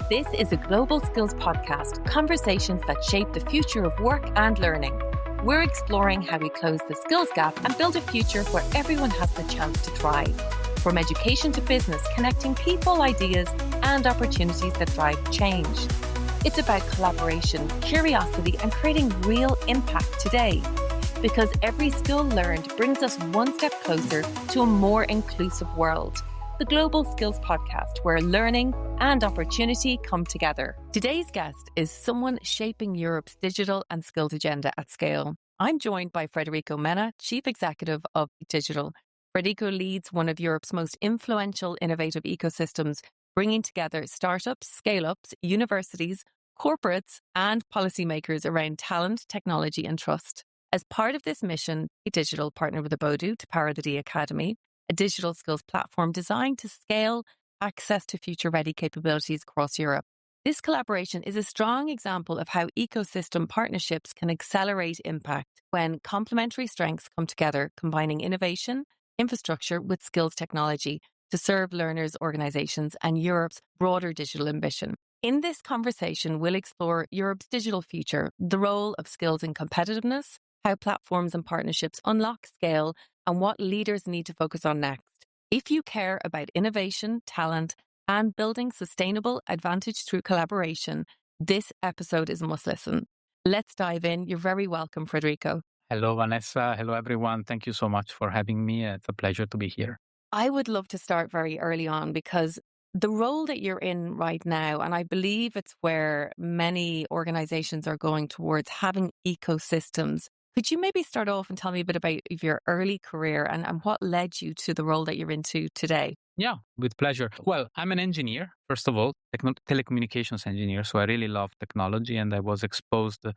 This is a Global Skills Podcast, conversations that shape the future of work and learning. We're exploring how we close the skills gap and build a future where everyone has the chance to thrive. From education to business, connecting people, ideas, and opportunities that drive change. It's about collaboration, curiosity, and creating real impact today. Because every skill learned brings us one step closer to a more inclusive world. The Global Skills Podcast, where learning and opportunity come together. Today's guest is someone shaping Europe's digital and skills agenda at scale. I'm joined by Federico Menna, Chief Executive of Digital. Federico leads one of Europe's most influential innovative ecosystems, bringing together startups, scale-ups, universities, corporates, and policymakers around talent, technology, and trust. As part of this mission, Digital partnered with Vodafone to power the D Academy, a digital skills platform designed to scale access to future-ready capabilities across Europe. This collaboration is a strong example of how ecosystem partnerships can accelerate impact when complementary strengths come together, combining innovation, infrastructure with skills technology to serve learners, organizations, and Europe's broader digital ambition. In this conversation, we'll explore Europe's digital future, the role of skills in competitiveness, how platforms and partnerships unlock scale, and what leaders need to focus on next. If you care about innovation, talent, and building sustainable advantage through collaboration, this episode is a must listen. Let's dive in. You're very welcome, Federico. Hello, Vanessa. Hello, everyone. Thank you so much for having me. It's a pleasure to be here. I would love to start very early on because the role that you're in right now, and I believe it's where many organizations are going towards having ecosystems. Could you maybe start off and tell me a bit about your early career and what led you to the role that you're into today? Yeah, with pleasure. Well, I'm an engineer, first of all, telecommunications engineer. So I really love technology and I was exposed to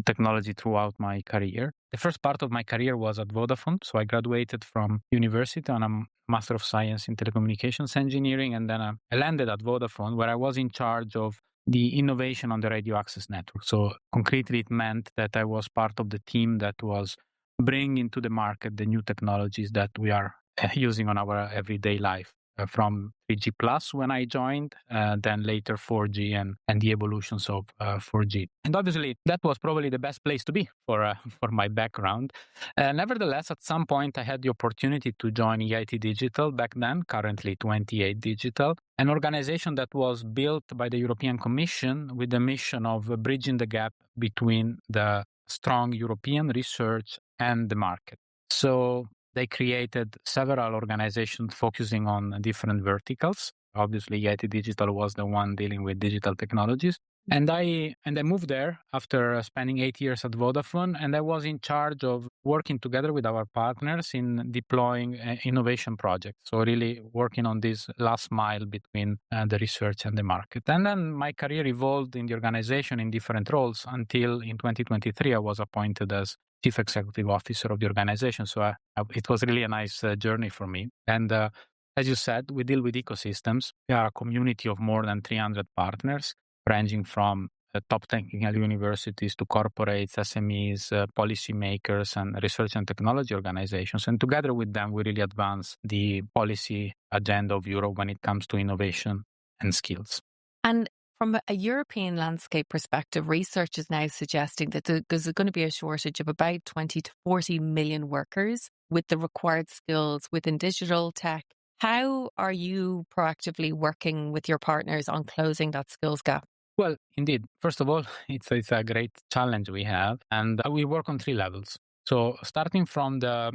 technology throughout my career. The first part of my career was at Vodafone. So I graduated from university on a Master of Science in Telecommunications Engineering. And then I landed at Vodafone where I was in charge of the innovation on the radio access network. So concretely, it meant that I was part of the team that was bringing to the market the new technologies that we are using on our everyday life. From 3G plus when I joined, then later 4G and the evolutions of 4G. And obviously, that was probably the best place to be for my background. Nevertheless, at some point, I had the opportunity to join EIT Digital back then, currently 28 Digital, an organization that was built by the European Commission with the mission of bridging the gap between the strong European research and the market. So they created several organizations focusing on different verticals. Obviously, EIT Digital was the one dealing with digital technologies. And I moved there after spending 8 years at Vodafone, and I was in charge of working together with our partners in deploying innovation projects. So really working on this last mile between the research and the market. And then my career evolved in the organization in different roles until in 2023, I was appointed as Chief Executive Officer of the organization. So it was really a nice journey for me. And as you said, we deal with ecosystems. We are a community of more than 300 partners, ranging from top technical universities to corporates, SMEs, policymakers, and research and technology organizations. And together with them, we really advance the policy agenda of Europe when it comes to innovation and skills. And from a European landscape perspective, research is now suggesting that there's going to be a shortage of about 20 to 40 million workers with the required skills within digital tech. How are you proactively working with your partners on closing that skills gap? Well, indeed. First of all, it's a great challenge we have, and we work on 3 levels. So starting from I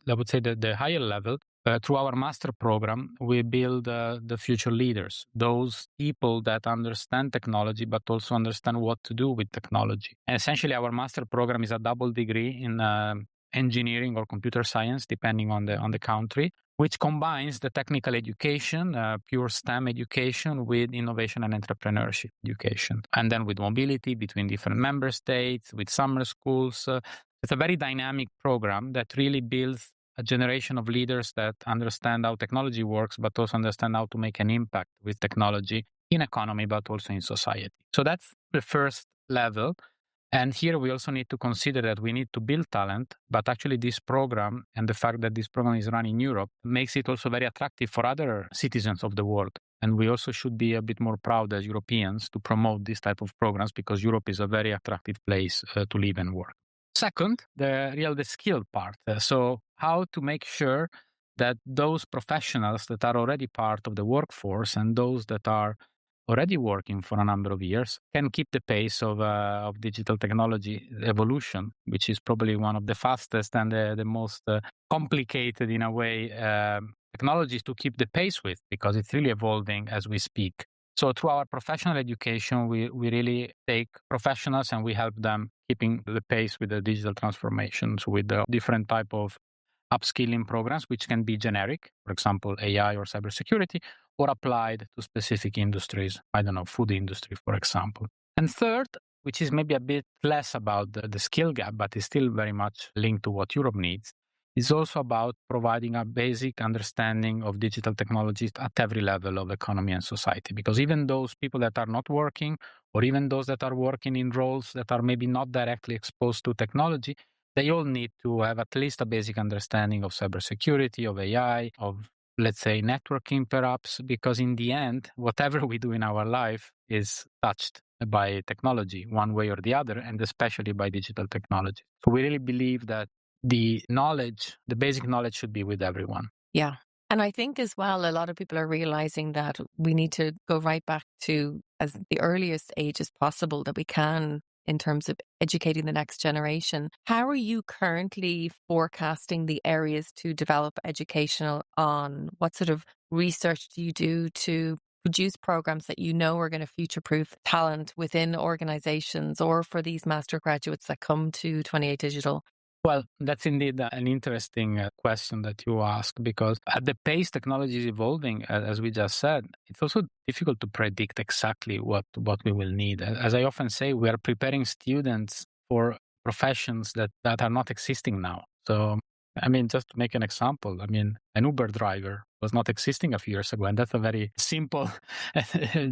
would say the higher level, through our master program, we build the future leaders, those people that understand technology, but also understand what to do with technology. And essentially, our master program is a double degree in engineering or computer science, depending on the country, which combines the technical education, pure STEM education, with innovation and entrepreneurship education. And then with mobility between different member states, with summer schools. It's a very dynamic program that really builds a generation of leaders that understand how technology works, but also understand how to make an impact with technology in economy, but also in society. So that's the first level. And here we also need to consider that we need to build talent, but actually this program and the fact that this program is run in Europe makes it also very attractive for other citizens of the world And we also should be a bit more proud as Europeans to promote this type of programs because Europe is a very attractive place to live and work. Second, the skill part. So how to make sure that those professionals that are already part of the workforce and those that are already working for a number of years can keep the pace of digital technology evolution, which is probably one of the fastest and the most complicated in a way technologies to keep the pace with because it's really evolving as we speak. So through our professional education, we really take professionals and we help them keeping the pace with the digital transformations with the different type of upskilling programs, which can be generic, for example, AI or cybersecurity, or applied to specific industries. I don't know, food industry, for example. And third, which is maybe a bit less about the skill gap, but is still very much linked to what Europe needs, is also about providing a basic understanding of digital technologies at every level of economy and society. Because even those people that are not working, or even those that are working in roles that are maybe not directly exposed to technology, they all need to have at least a basic understanding of cybersecurity, of AI, of, let's say, networking perhaps, because in the end, whatever we do in our life is touched by technology one way or the other, and especially by digital technology. So we really believe that the knowledge, the basic knowledge should be with everyone. Yeah. And I think as well, a lot of people are realizing that we need to go right back to as the earliest age as possible that we can in terms of educating the next generation. How are you currently forecasting the areas to develop educational on? What sort of research do you do to produce programs that you know are going to future-proof talent within organizations or for these master graduates that come to 28 Digital? Well, that's indeed an interesting question that you ask because at the pace technology is evolving, as we just said, it's also difficult to predict exactly what we will need. As I often say, we are preparing students for professions that are not existing now. So, I mean, just to make an example, I mean, an Uber driver was not existing a few years ago, and that's a very simple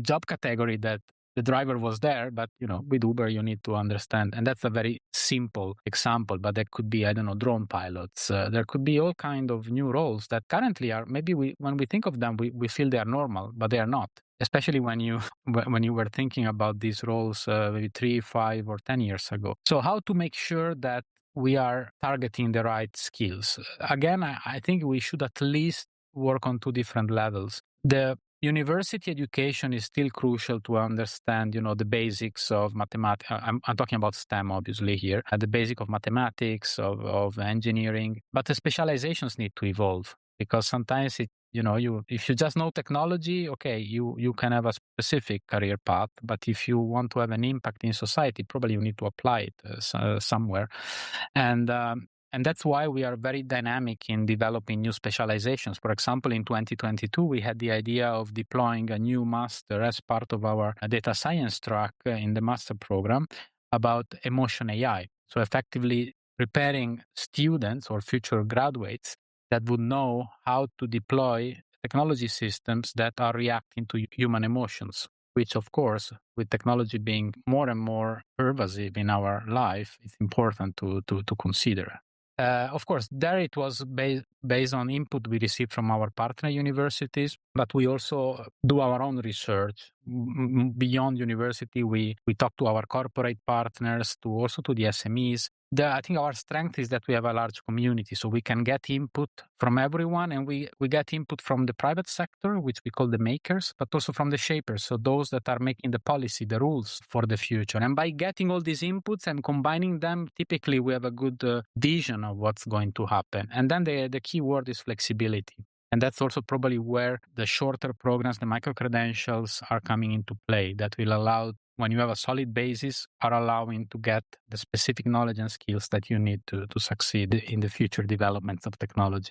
job category that the driver was there, but with Uber you need to understand, and that's a very simple example. But there could be, I don't know, drone pilots. There could be all kind of new roles that currently are maybe when we think of them, we feel they are normal, but they are not. Especially when you when you were thinking about these roles maybe 3, 5, or 10 years ago. So how to make sure that we are targeting the right skills? Again, I think we should at least work on two different levels. The university education is still crucial to understand, the basics of mathematics. I'm talking about STEM, obviously, here, the basic of mathematics, of engineering. But the specializations need to evolve because sometimes if you just know technology, okay, you can have a specific career path. But if you want to have an impact in society, probably you need to apply it somewhere. And that's why we are very dynamic in developing new specializations. For example, in 2022, we had the idea of deploying a new master as part of our data science track in the master program about emotion AI. So effectively preparing students or future graduates that would know how to deploy technology systems that are reacting to human emotions, which, of course, with technology being more and more pervasive in our life, it's important to consider. Of course, there it was based on input we received from our partner universities, but we also do our own research. Beyond university, we talk to our corporate partners, also to the SMEs. I think our strength is that we have a large community, so we can get input from everyone, and we get input from the private sector, which we call the makers, but also from the shapers, so those that are making the policy, the rules for the future. And by getting all these inputs and combining them, typically we have a good vision of what's going to happen. And then the key word is flexibility. And that's also probably where the shorter programs, the micro-credentials, are coming into play, that will allow, when you have a solid basis, are allowing to get the specific knowledge and skills that you need to succeed in the future developments of technology.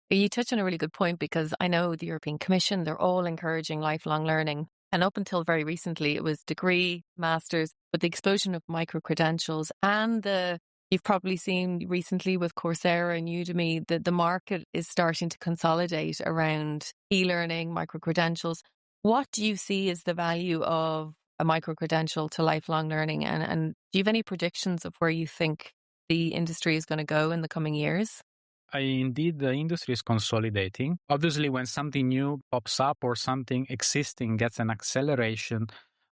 You touch on a really good point because I know the European Commission, they're all encouraging lifelong learning. And up until very recently, it was degree, masters, but the explosion of micro-credentials and you've probably seen recently with Coursera and Udemy that the market is starting to consolidate around e-learning, micro-credentials. What do you see as the value of a micro-credential to lifelong learning? And do you have any predictions of where you think the industry is going to go in the coming years? indeed, the industry is consolidating. Obviously, when something new pops up or something existing gets an acceleration,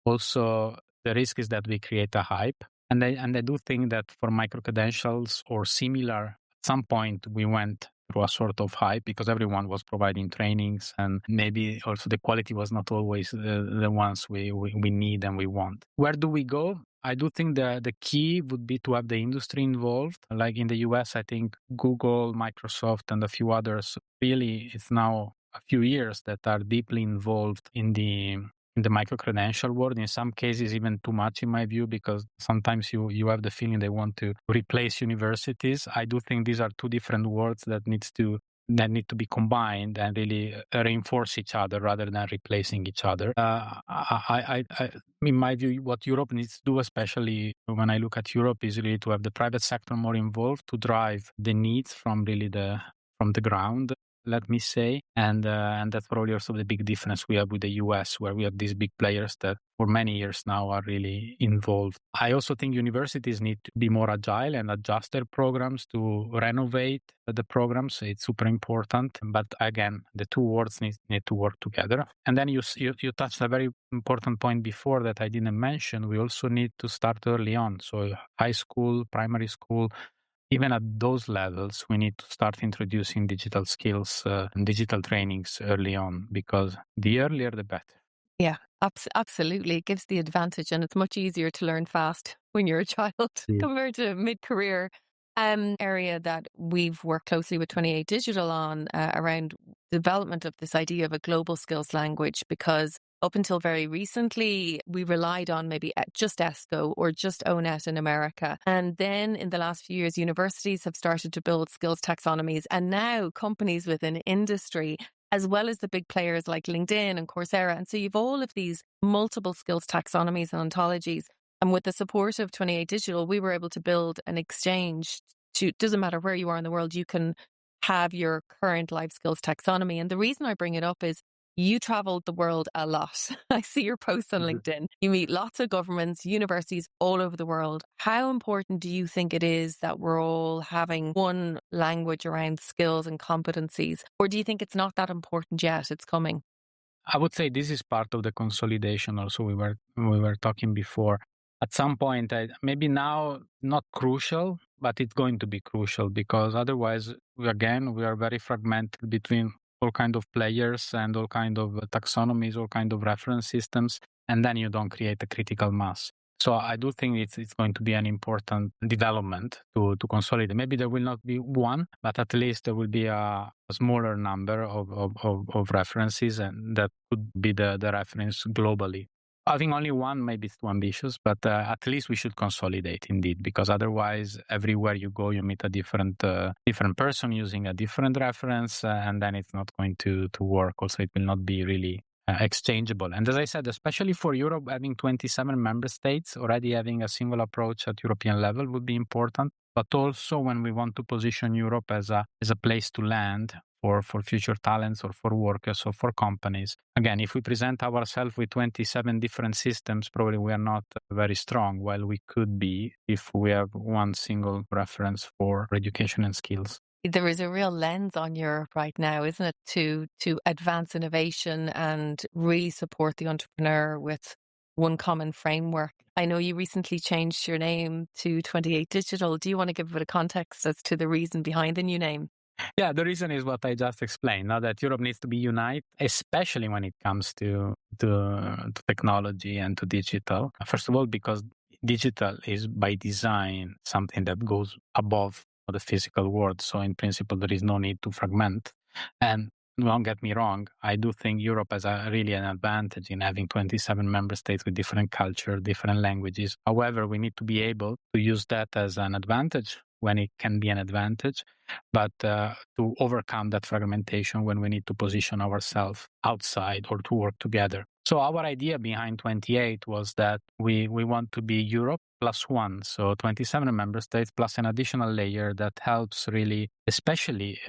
also the risk is that we create a hype. And I do think that for micro credentials or similar, at some point we went through a sort of hype because everyone was providing trainings, and maybe also the quality was not always the ones we need and we want. Where do we go? I do think the key would be to have the industry involved. Like in the US, I think Google, Microsoft, and a few others, really, it's now a few years that are deeply involved in the micro-credential world. In some cases, even too much, in my view, because sometimes you have the feeling they want to replace universities. I do think these are two different worlds that need to be combined and really reinforce each other rather than replacing each other. In my view, what Europe needs to do, especially when I look at Europe, is really to have the private sector more involved to drive the needs from the ground, let me say, and that's probably also the big difference we have with the US, where we have these big players that for many years now are really involved. I also think universities need to be more agile and adjust their programs to renovate the programs. It's super important, but again, the two worlds need to work together. And then you touched a very important point before that I didn't mention. We also need to start early on, so high school, primary school. Even at those levels, we need to start introducing digital skills and digital trainings early on, because the earlier, the better. Yeah, absolutely. It gives the advantage, and it's much easier to learn fast when you're a child compared to mid-career. Area that we've worked closely with 28 Digital on around development of this idea of a global skills language, because up until very recently, we relied on maybe just ESCO or just ONET in America. And then in the last few years, universities have started to build skills taxonomies. And now companies within industry, as well as the big players like LinkedIn and Coursera. And so you've all of these multiple skills taxonomies and ontologies. And with the support of 28 Digital, we were able to build an exchange doesn't matter where you are in the world, you can have your current life skills taxonomy. And the reason I bring it up is you traveled the world a lot. I see your posts on LinkedIn. You meet lots of governments, universities all over the world. How important do you think it is that we're all having one language around skills and competencies? Or do you think it's not that important yet? It's coming. I would say this is part of the consolidation. Also, we were talking before. At some point, maybe now not crucial, but it's going to be crucial, because otherwise, we are very fragmented between all kind of players and all kind of taxonomies, all kind of reference systems, and then you don't create a critical mass. So I do think it's going to be an important development to consolidate. Maybe there will not be one, but at least there will be a smaller number of references, and that could be the reference globally. Having only one, maybe it's too ambitious, but at least we should consolidate indeed, because otherwise, everywhere you go, you meet a different person using a different reference, and then it's not going to work. Also, it will not be really exchangeable. And as I said, especially for Europe, having 27 member states, already having a single approach at European level would be important. But also when we want to position Europe as a place to land for future talents or for workers or for companies. Again, if we present ourselves with 27 different systems, probably we are not very strong, while we could be if we have one single reference for education and skills. There is a real lens on Europe right now, isn't it, to advance innovation and really support the entrepreneur with one common framework. I know you recently changed your name to 28 Digital. Do you want to give a bit of context as to the reason behind the new name? Yeah, the reason is what I just explained. Now that Europe needs to be united, especially when it comes to technology and to digital. First of all, because digital is by design something that goes above the physical world. So in principle, there is no need to fragment. And don't get me wrong, I do think Europe has really an advantage in having 27 member states with different culture, different languages. However, we need to be able to use that as an advantage when it can be an advantage, but to overcome that fragmentation when we need to position ourselves outside or to work together. So our idea behind 28 was that we want to be Europe plus one, so 27 member states plus an additional layer that helps really, especially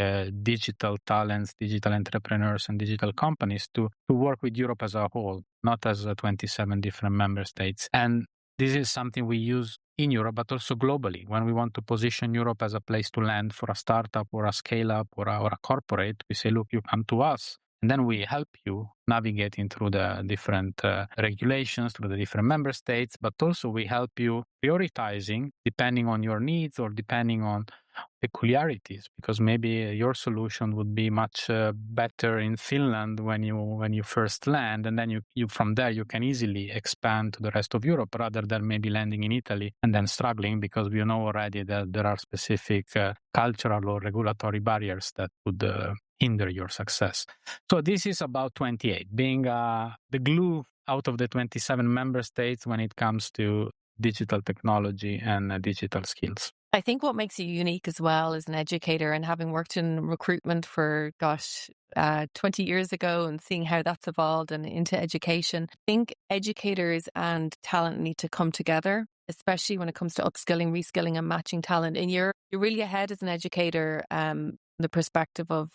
digital talents, digital entrepreneurs, and digital companies to work with Europe as a whole, not as 27 different member states. And this is something we use in Europe, but also globally. When we want to position Europe as a place to land for a startup or a scale up or a corporate, we say, look, you come to us. And then we help you navigating through the different regulations, through the different member states, but also we help you prioritizing depending on your needs or depending on peculiarities, because maybe your solution would be much better in Finland when you first land, and then you from there you can easily expand to the rest of Europe rather than maybe landing in Italy and then struggling because we know already that there are specific cultural or regulatory barriers that would hinder your success. So this is about 28 being the glue out of the 27 member states when it comes to digital technology and digital skills. I think what makes you unique as well as an educator, and having worked in recruitment for, 20 years ago and seeing how that's evolved and into education, I think educators and talent need to come together, especially when it comes to upskilling, reskilling and matching talent. And you're really ahead as an educator, the perspective of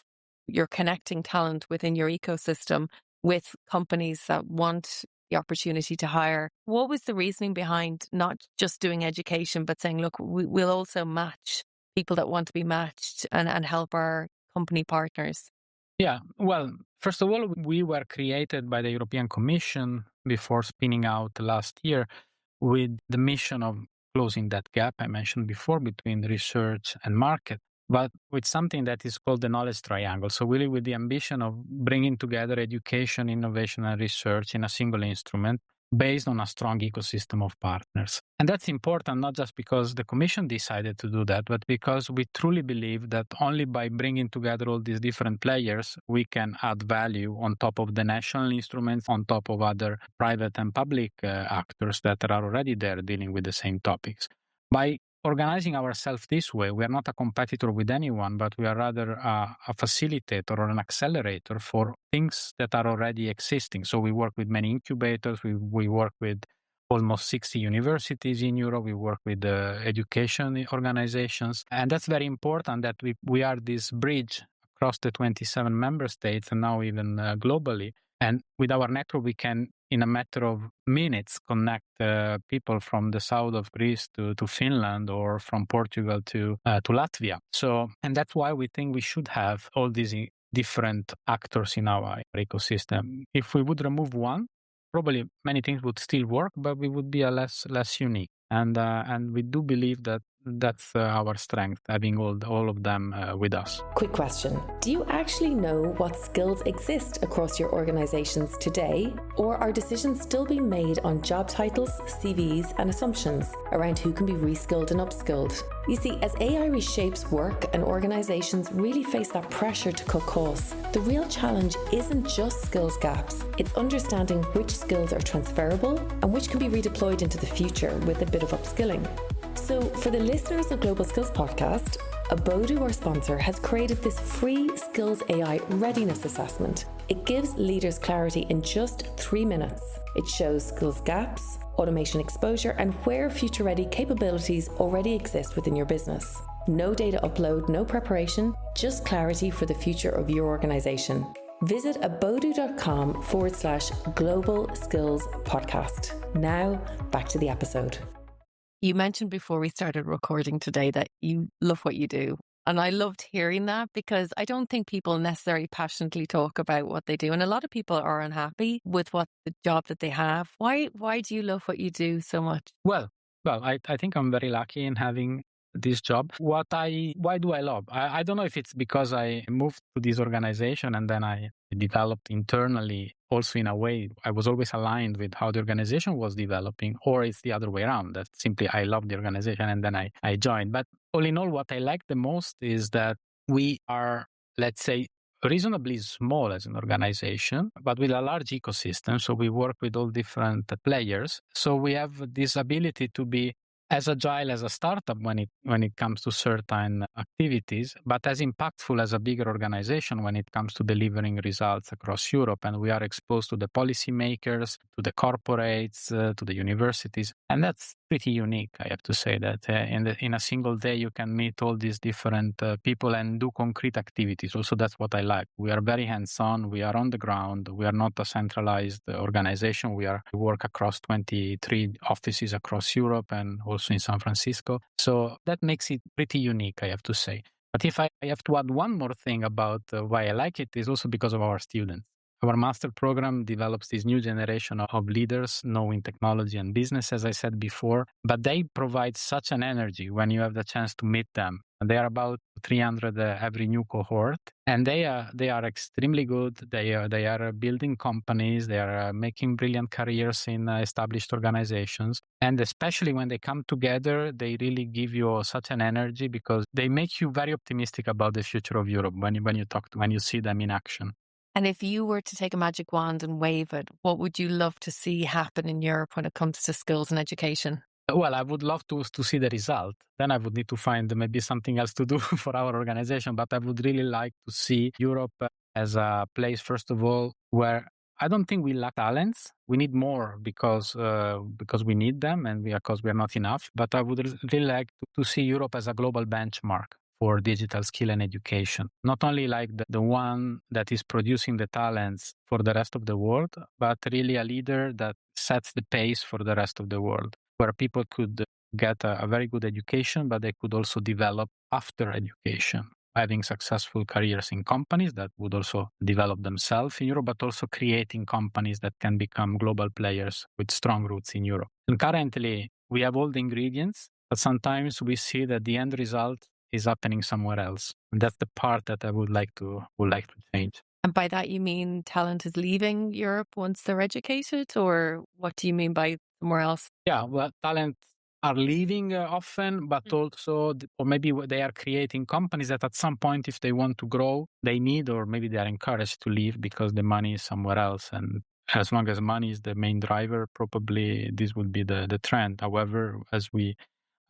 you're connecting talent within your ecosystem with companies that want the opportunity to hire. What was the reasoning behind not just doing education, but saying, look, we'll also match people that want to be matched and help our company partners? Yeah, well, first of all, we were created by the European Commission before spinning out last year with the mission of closing that gap I mentioned before between research and market, but with something that is called the knowledge triangle. So really with the ambition of bringing together education, innovation, and research in a single instrument based on a strong ecosystem of partners. And that's important not just because the Commission decided to do that, but because we truly believe that only by bringing together all these different players, we can add value on top of the national instruments, on top of other private and public actors that are already there dealing with the same topics. By organizing ourselves this way, we are not a competitor with anyone, but we are rather a facilitator or an accelerator for things that are already existing. So we work with many incubators, we work with almost 60 universities in Europe, we work with education organizations, and that's very important that we are this bridge across the 27 member states and now even globally. And with our network, we can, in a matter of minutes, connect people from the south of Greece to Finland or from Portugal to Latvia. So, and that's why we think we should have all these different actors in our ecosystem. If we would remove one, probably many things would still work, but we would be a less unique. And we do believe that that's our strength, having all of them with us. Quick question. Do you actually know what skills exist across your organizations today? Or are decisions still being made on job titles, CVs, and assumptions around who can be reskilled and upskilled? You see, as AI reshapes work and organizations really face that pressure to cut costs, the real challenge isn't just skills gaps. It's understanding which skills are transferable and which can be redeployed into the future with a bit of upskilling. So for the listeners of Global Skills Podcast, Abodu, our sponsor, has created this free Skills AI readiness assessment. It gives leaders clarity in just 3 minutes. It shows skills gaps, automation exposure, and where future-ready capabilities already exist within your business. No data upload, no preparation, just clarity for the future of your organization. Visit abodu.com/global skills podcast. Now, back to the episode. You mentioned before we started recording today that you love what you do. And I loved hearing that because I don't think people necessarily passionately talk about what they do. And a lot of people are unhappy with the job that they have. Why do you love what you do so much? Well, I think I'm very lucky in having this job. Why do I love? I don't know if it's because I moved to this organization and then I developed internally also in a way I was always aligned with how the organization was developing, or it's the other way around, that simply I love the organization and then I joined. But all in all, what I like the most is that we are, let's say, reasonably small as an organization, but with a large ecosystem. So we work with all different players. So we have this ability to be as agile as a startup when it comes to certain activities, but as impactful as a bigger organization when it comes to delivering results across Europe. And we are exposed to the policymakers, to the corporates, to the universities. And that's pretty unique. I have to say that in a single day you can meet all these different people and do concrete activities. Also, that's what I like. We are very hands-on. We are on the ground. We are not a centralized organization. We work across 23 offices across Europe and also in San Francisco. So that makes it pretty unique, I have to say. But if I have to add one more thing about why I like it, is also because of our students. Our master program develops this new generation of leaders knowing technology and business, as I said before, but they provide such an energy when you have the chance to meet them. They are about 300 every new cohort, and they are extremely good. They are building companies. They are making brilliant careers in established organizations. And especially when they come together, they really give you such an energy because they make you very optimistic about the future of Europe when you see them in action. And if you were to take a magic wand and wave it, what would you love to see happen in Europe when it comes to skills and education? Well, I would love to see the result. Then I would need to find maybe something else to do for our organization. But I would really like to see Europe as a place, first of all, where I don't think we lack talents. We need more because we need them and because we are not enough. But I would really like to see Europe as a global benchmark for digital skill and education. Not only like the one that is producing the talents for the rest of the world, but really a leader that sets the pace for the rest of the world, where people could get a very good education, but they could also develop after education, having successful careers in companies that would also develop themselves in Europe, but also creating companies that can become global players with strong roots in Europe. And currently, we have all the ingredients, but sometimes we see that the end result is happening somewhere else. And that's the part that I would like to change. And by that, you mean talent is leaving Europe once they're educated, or what do you mean by somewhere else? Yeah, well, talent are leaving often, but also, or maybe they are creating companies that at some point, if they want to grow, they need, or maybe they are encouraged to leave because the money is somewhere else. And as long as money is the main driver, probably this would be the trend. However, as we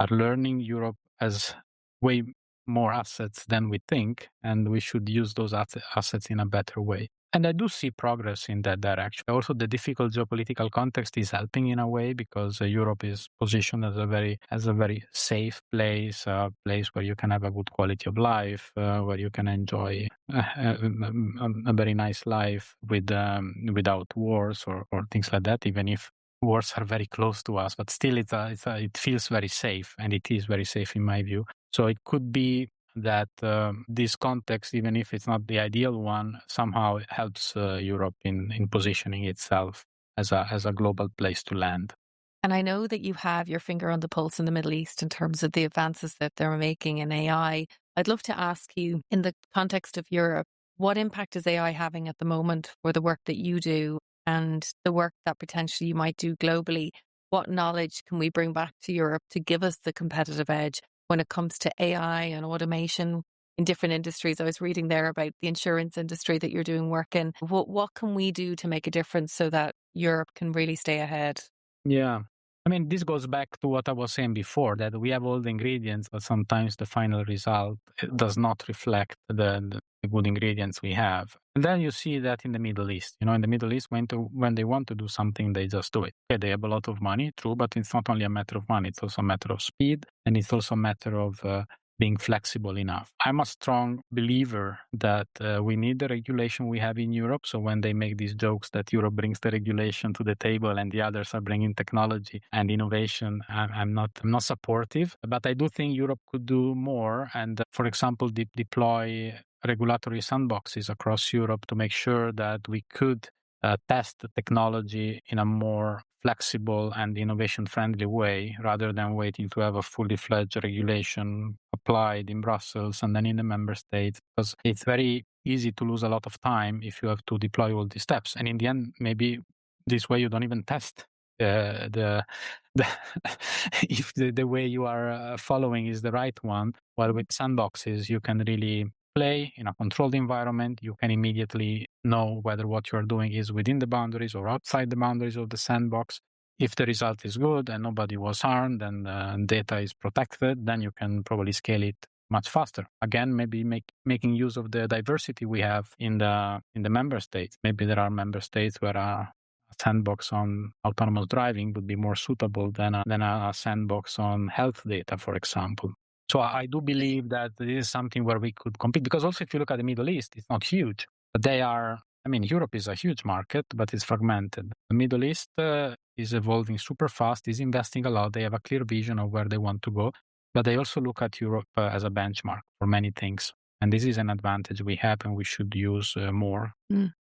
are learning, Europe has way more assets than we think, and we should use those assets in a better way. And I do see progress in that direction. Also, the difficult geopolitical context is helping in a way because Europe is positioned as a very safe place, a place where you can have a good quality of life, where you can enjoy a very nice life without wars or things like that. Even if wars are very close to us, but still it feels very safe, and it is very safe in my view. So it could be that this context, even if it's not the ideal one, somehow helps Europe in positioning itself as a global place to land. And I know that you have your finger on the pulse in the Middle East in terms of the advances that they're making in AI. I'd love to ask you, in the context of Europe, what impact is AI having at the moment for the work that you do and the work that potentially you might do globally? What knowledge can we bring back to Europe to give us the competitive edge when it comes to AI and automation in different industries? I was reading there about the insurance industry that you're doing work in. What can we do to make a difference so that Europe can really stay ahead? Yeah. I mean, this goes back to what I was saying before, that we have all the ingredients, but sometimes the final result does not reflect the good ingredients we have. And then you see that in the Middle East. In the Middle East, when they want to do something, they just do it. Okay, they have a lot of money, true, but it's not only a matter of money. It's also a matter of speed, and it's also a matter of being flexible enough. I'm a strong believer that we need the regulation we have in Europe. So when they make these jokes that Europe brings the regulation to the table and the others are bringing technology and innovation, I'm not supportive. But I do think Europe could do more. And for example, deploy regulatory sandboxes across Europe to make sure that we could test the technology in a more flexible and innovation-friendly way, rather than waiting to have a fully fledged regulation applied in Brussels and then in the member states. Because it's very easy to lose a lot of time if you have to deploy all these steps. And in the end, maybe this way you don't even test the if the way you are following is the right one. While with sandboxes, you can really play in a controlled environment. You can immediately know whether what you are doing is within the boundaries or outside the boundaries of the sandbox. If the result is good and nobody was harmed and data is protected, then you can probably scale it much faster. Again, maybe making use of the diversity we have in the member states. Maybe there are member states where a sandbox on autonomous driving would be more suitable than a sandbox on health data, for example. So I do believe that this is something where we could compete, because also if you look at the Middle East, it's not huge, but Europe is a huge market, but it's fragmented. The Middle East is evolving super fast, is investing a lot. They have a clear vision of where they want to go, but they also look at Europe as a benchmark for many things. And this is an advantage we have and we should use more.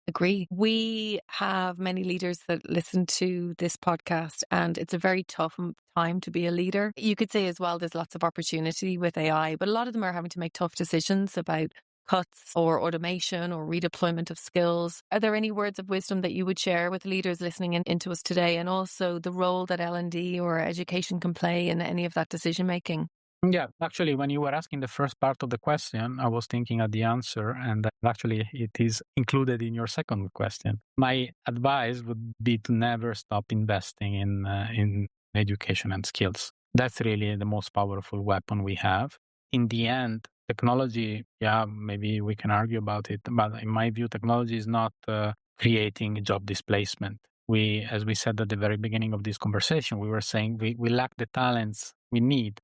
Agree. We have many leaders that listen to this podcast, and it's a very tough time to be a leader. You could say as well, there's lots of opportunity with AI, but a lot of them are having to make tough decisions about cuts or automation or redeployment of skills. Are there any words of wisdom that you would share with leaders listening into us today, and also the role that L&D or education can play in any of that decision making? Yeah, actually, when you were asking the first part of the question, I was thinking at the answer, and actually it is included in your second question. My advice would be to never stop investing in education and skills. That's really the most powerful weapon we have. In the end, technology, maybe we can argue about it, but in my view, technology is not creating job displacement. As we said at the very beginning of this conversation, we were saying we lack the talents we need.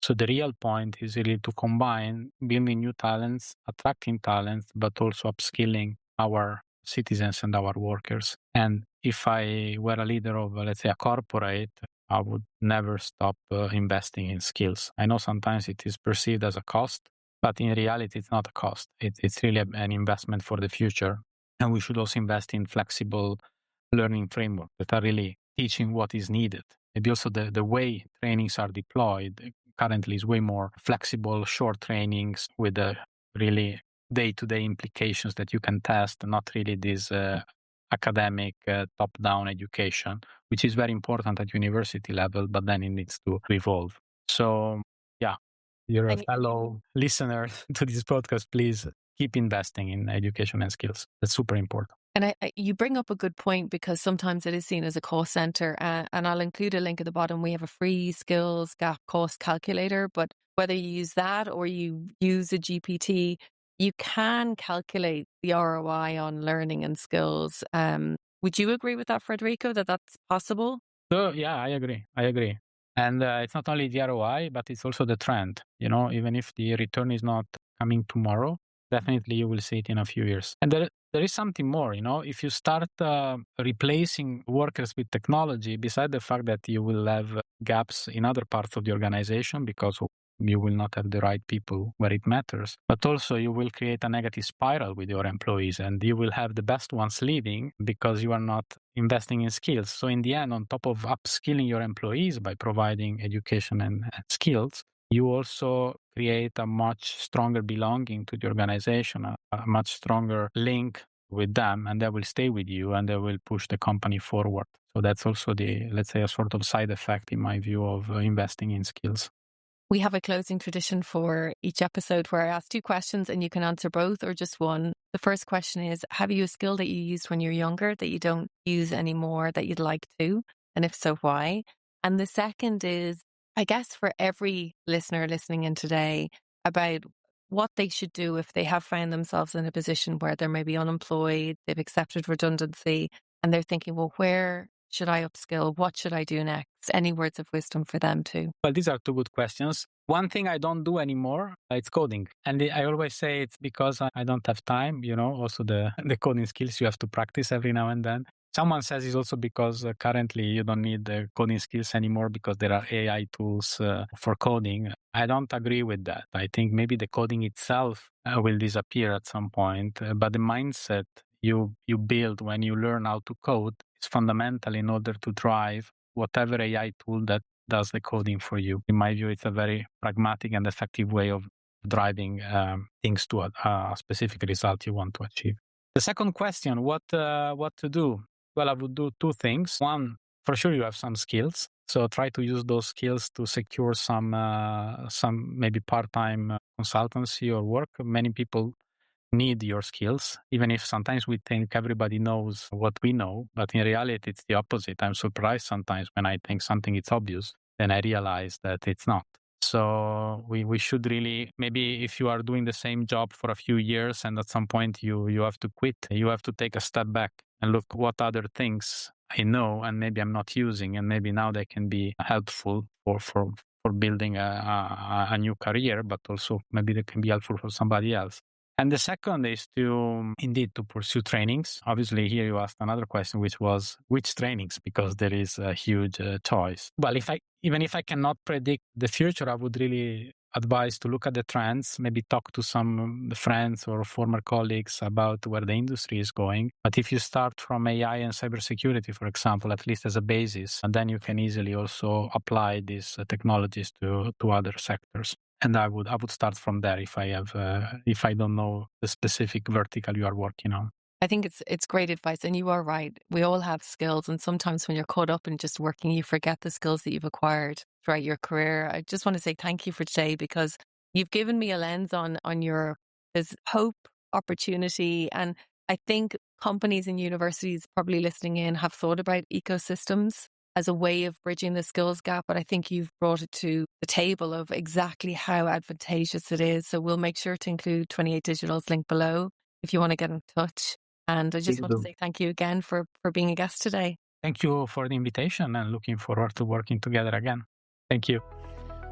So the real point is really to combine building new talents, attracting talents, but also upskilling our citizens and our workers. And if I were a leader of, let's say, a corporate, I would never stop investing in skills. I know sometimes it is perceived as a cost, but in reality, it's not a cost. It's really an investment for the future. And we should also invest in flexible learning frameworks that are really teaching what is needed. Maybe also the way trainings are deployed currently is way more flexible, short trainings with really day-to-day implications that you can test, not really this academic top-down education, which is very important at university level, but then it needs to evolve. So, you're a fellow listener to this podcast, please keep investing in education and skills. That's super important. And you bring up a good point, because sometimes it is seen as a cost center, and I'll include a link at the bottom. We have a free skills gap cost calculator, but whether you use that or you use a GPT, you can calculate the ROI on learning and skills. Would you agree with that, Federico, that that's possible? So, I agree. And it's not only the ROI, but it's also the trend. Even if the return is not coming tomorrow, definitely you will see it in a few years. And there is something more, if you start replacing workers with technology, beside the fact that you will have gaps in other parts of the organization because you will not have the right people where it matters, but also you will create a negative spiral with your employees, and you will have the best ones leaving because you are not investing in skills. So in the end, on top of upskilling your employees by providing education and skills, you also create a much stronger belonging to the organization, a much stronger link with them, and they will stay with you and they will push the company forward. So that's also let's say, a sort of side effect, in my view, of investing in skills. We have a closing tradition for each episode where I ask two questions and you can answer both or just one. The first question is, have you a skill that you used when you're younger that you don't use anymore that you'd like to? And if so, why? And the second is, I guess, for every listener listening in today, about what they should do if they have found themselves in a position where they're maybe unemployed, they've accepted redundancy, and they're thinking, well, where should I upskill? What should I do next? Any words of wisdom for them too? Well, these are two good questions. One thing I don't do anymore, it's coding. And I always say it's because I don't have time. Also the coding skills you have to practice every now and then. Someone says it's also because currently you don't need the coding skills anymore because there are AI tools for coding. I don't agree with that. I think maybe the coding itself will disappear at some point, but the mindset you build when you learn how to code is fundamental in order to drive whatever AI tool that does the coding for you. In my view, it's a very pragmatic and effective way of driving things to a specific result you want to achieve. The second question, what to do? Well, I would do two things. One, for sure, you have some skills. So try to use those skills to secure some maybe part-time consultancy or work. Many people need your skills, even if sometimes we think everybody knows what we know, but in reality, it's the opposite. I'm surprised sometimes when I think something is obvious, then I realize that it's not. So we should really, maybe if you are doing the same job for a few years and at some point you have to quit, you have to take a step back and look what other things I know and maybe I'm not using, and maybe now they can be helpful for building a new career, but also maybe they can be helpful for somebody else. And the second is to indeed to pursue trainings. Obviously, here you asked another question, which was which trainings, because there is a huge choice. Well, even if I cannot predict the future, I would really advise to look at the trends, maybe talk to some friends or former colleagues about where the industry is going. But if you start from AI and cybersecurity, for example, at least as a basis, and then you can easily also apply these technologies to other sectors. And I would start from there if I don't know the specific vertical you are working on. I think it's great advice, and you are right. We all have skills, and sometimes when you're caught up in just working, you forget the skills that you've acquired throughout your career. I just want to say thank you for today, because you've given me a lens on there's hope, opportunity, and I think companies and universities probably listening in have thought about ecosystems as a way of bridging the skills gap, but I think you've brought it to the table of exactly how advantageous it is. So we'll make sure to include 28 Digital's link below if you want to get in touch. And I just want to say thank you again for being a guest today. Thank you for the invitation, and looking forward to working together again. Thank you.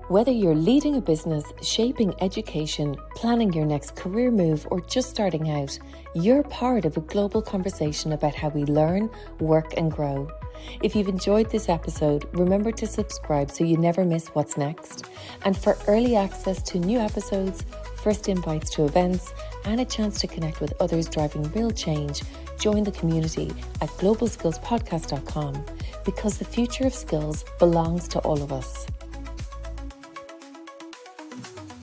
Whether you're leading a business, shaping education, planning your next career move, or just starting out, you're part of a global conversation about how we learn, work, and grow. If you've enjoyed this episode, remember to subscribe so you never miss what's next. And for early access to new episodes, first invites to events, and a chance to connect with others driving real change, join the community at globalskillspodcast.com, because the future of skills belongs to all of us.